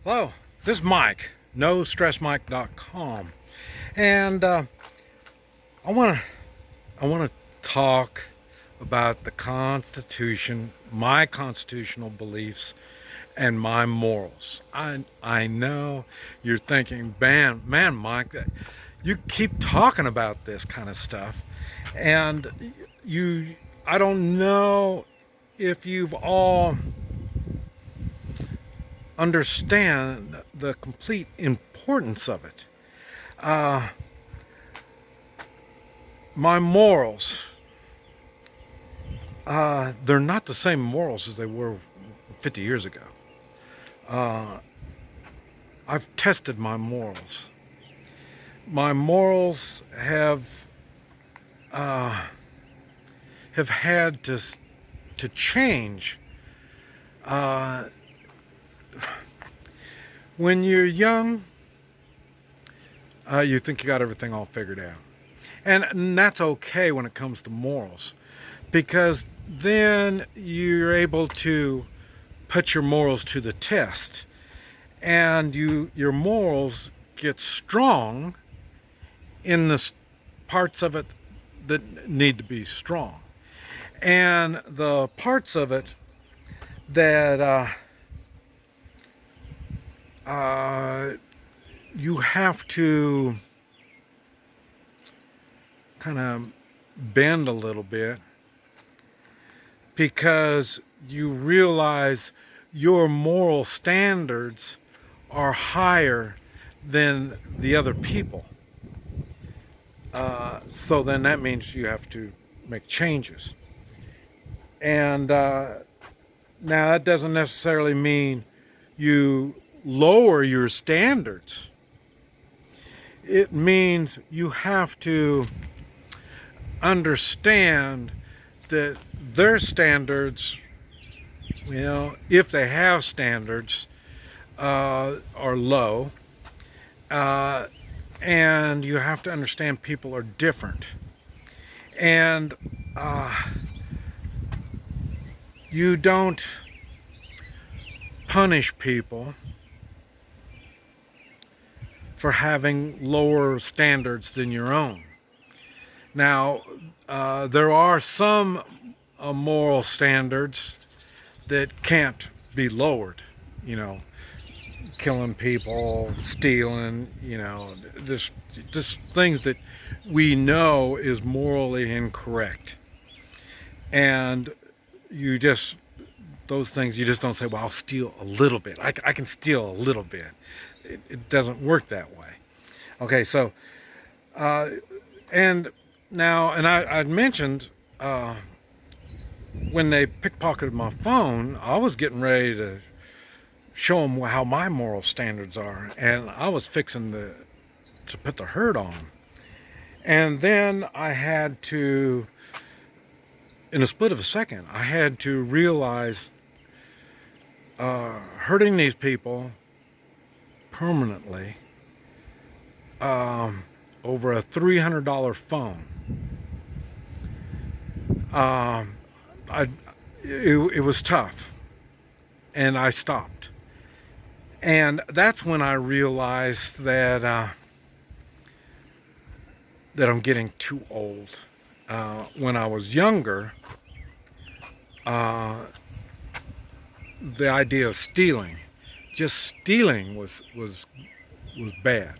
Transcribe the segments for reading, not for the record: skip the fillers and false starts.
Hello, this is Mike, NoStressMike.com, and I want to talk about the Constitution, my constitutional beliefs, and my morals. I know you're thinking, man, Mike, you keep talking about this kind of stuff, and I don't know if you've all understand the complete importance of it. My morals, they're not the same morals as they were 50 years ago. I've tested my morals. My morals have had to change. When you're young, you think you got everything all figured out. And that's okay when it comes to morals, because then you're able to put your morals to the test, and your morals get strong in the parts of it that need to be strong. And the parts of it that you have to kind of bend a little bit, because you realize your moral standards are higher than the other people. So then that means you have to make changes. And now that doesn't necessarily mean you lower your standards. It means you have to understand that their standards, if they have standards, are low. And you have to understand people are different. And you don't punish people for having lower standards than your own. Now, there are some moral standards that can't be lowered, killing people, stealing, just things that we know is morally incorrect. And those things you just don't say, well, I'll steal a little bit. I can steal a little bit. It doesn't work that way. Okay, so, and I'd mentioned when they pickpocketed my phone, I was getting ready to show them how my moral standards are, and I was fixing to put the hurt on. And then I had to, in a split of a second, I had to realize hurting these people permanently over a $300 phone. It was tough, and I stopped. And that's when I realized that I'm getting too old. When I was younger, the idea of stealing, just stealing was bad.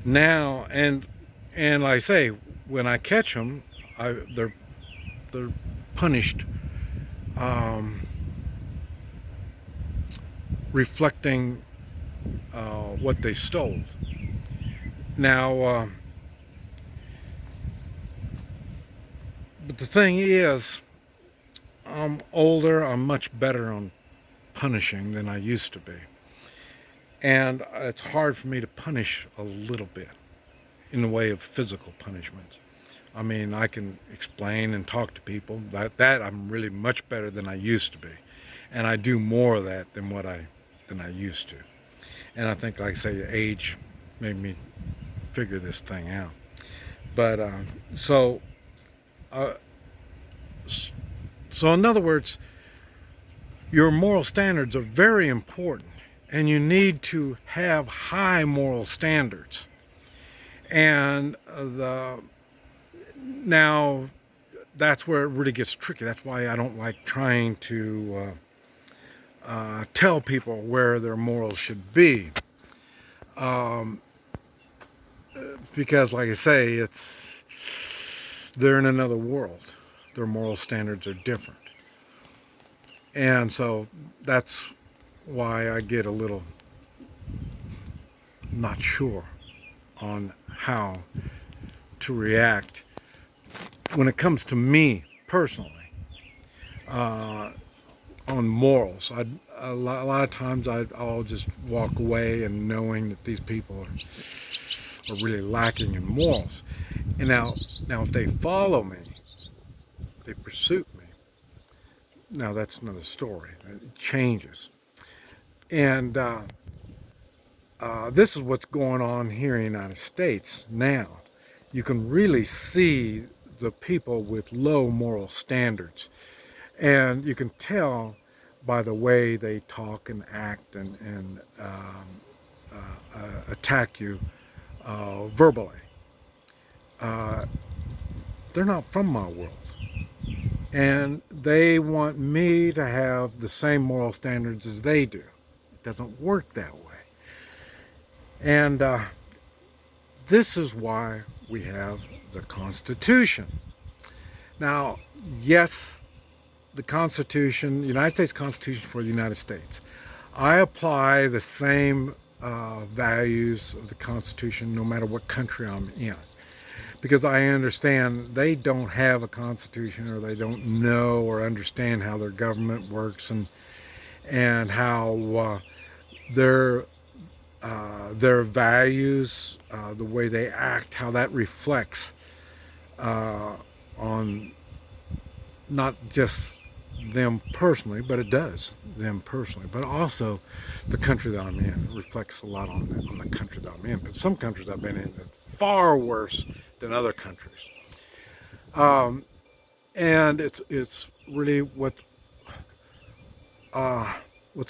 Now, and like I say, when I catch them, they're punished, reflecting what they stole. Now, but the thing is, I'm older, I'm much better on punishing than I used to be. And it's hard for me to punish a little bit in the way of physical punishment. I mean, I can explain and talk to people. That I'm really much better than I used to be. And I do more of that than I used to. And I think, like I say, age made me figure this thing out. But so in other words, your moral standards are very important, and you need to have high moral standards. And now that's where it really gets tricky. That's why I don't like trying to tell people where their morals should be. Because like I say, they're in another world. Their moral standards are different. And so that's why I get a little not sure on how to react when it comes to me personally on morals. A lot of times I'll just walk away and knowing that these people are really lacking in morals. And now if they follow me, they pursue me, now that's another story. It changes. And this is what's going on here in the United States now. You can really see the people with low moral standards. And you can tell by the way they talk and act and attack you verbally. They're not from my world. And they want me to have the same moral standards as they do. It doesn't work that way. And this is why we have the Constitution. Now, yes, the Constitution, United States Constitution for the United States. I apply the same values of the Constitution no matter what country I'm in. Because I understand they don't have a constitution, or they don't know or understand how their government works, and how their values, the way they act, how that reflects on not just them personally, but it does them personally, but also the country that I'm in. It reflects a lot on the country that I'm in. But some countries I've been in are far worse than other countries. And it's really what's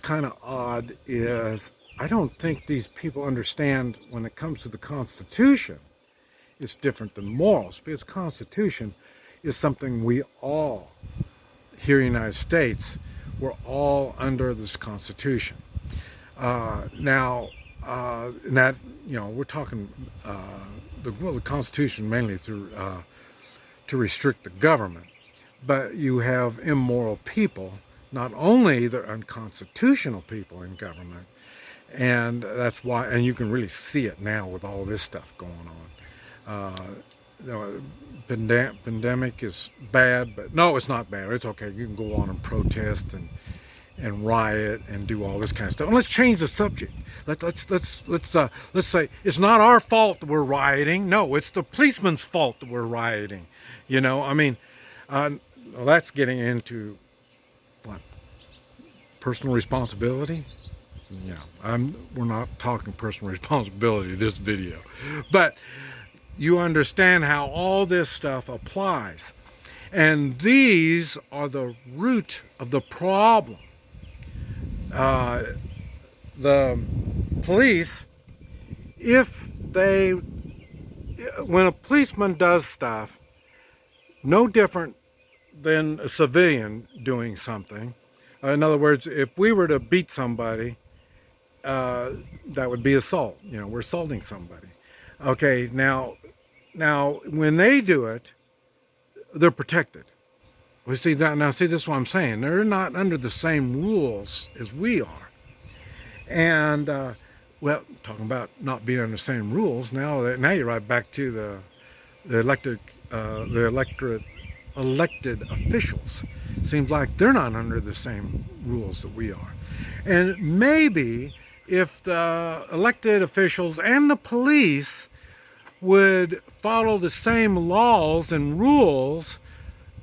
kind of odd is I don't think these people understand when it comes to the Constitution, it's different than morals, because Constitution is something we all here in the United States, we're all under this Constitution. Now, and that, we're talking the Constitution mainly to restrict the government, but you have immoral people. Not only they're unconstitutional people in government, and that's why, and you can really see it now with all this stuff going on. Pandemic is bad, but no, it's not bad. It's okay. You can go on and protest and riot and do all this kind of stuff. And let's change the subject. Let's say it's not our fault that we're rioting. No, it's the policeman's fault that we're rioting. Well, that's getting into what? Personal responsibility? We're not talking personal responsibility in this video, but you understand how all this stuff applies. And these are the root of the problem. The police, when a policeman does stuff, no different than a civilian doing something. In other words, if we were to beat somebody, that would be assault. We're assaulting somebody. Okay, now when they do it, they're protected. We see that now. See, this is what I'm saying. They're not under the same rules as we are. And well, talking about not being under the same rules. Now you're right back to the elected officials. Seems like they're not under the same rules that we are. And maybe if the elected officials and the police would follow the same laws and rules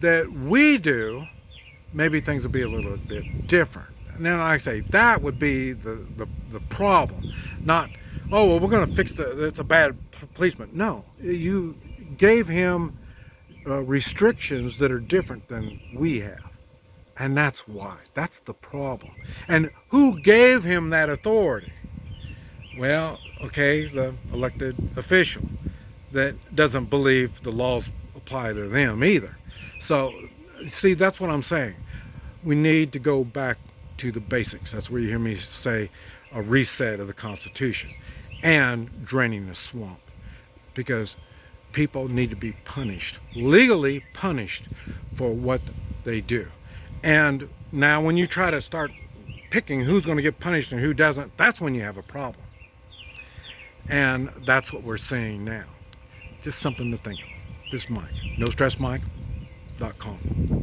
that we do, maybe things would be a little bit different. And then I say that would be the problem. Not, oh, well, we're going to fix it's a bad policeman. No, you gave him restrictions that are different than we have. And that's why. That's the problem. And who gave him that authority? Well, okay, the elected official that doesn't believe the laws apply to them either. So, see, that's what I'm saying. We need to go back to the basics. That's where you hear me say a reset of the Constitution and draining the swamp. Because people need to be punished, legally punished for what they do. And now when you try to start picking who's going to get punished and who doesn't, that's when you have a problem. And that's what we're seeing now. Just something to think of. This is Mike. NoStressMike.com.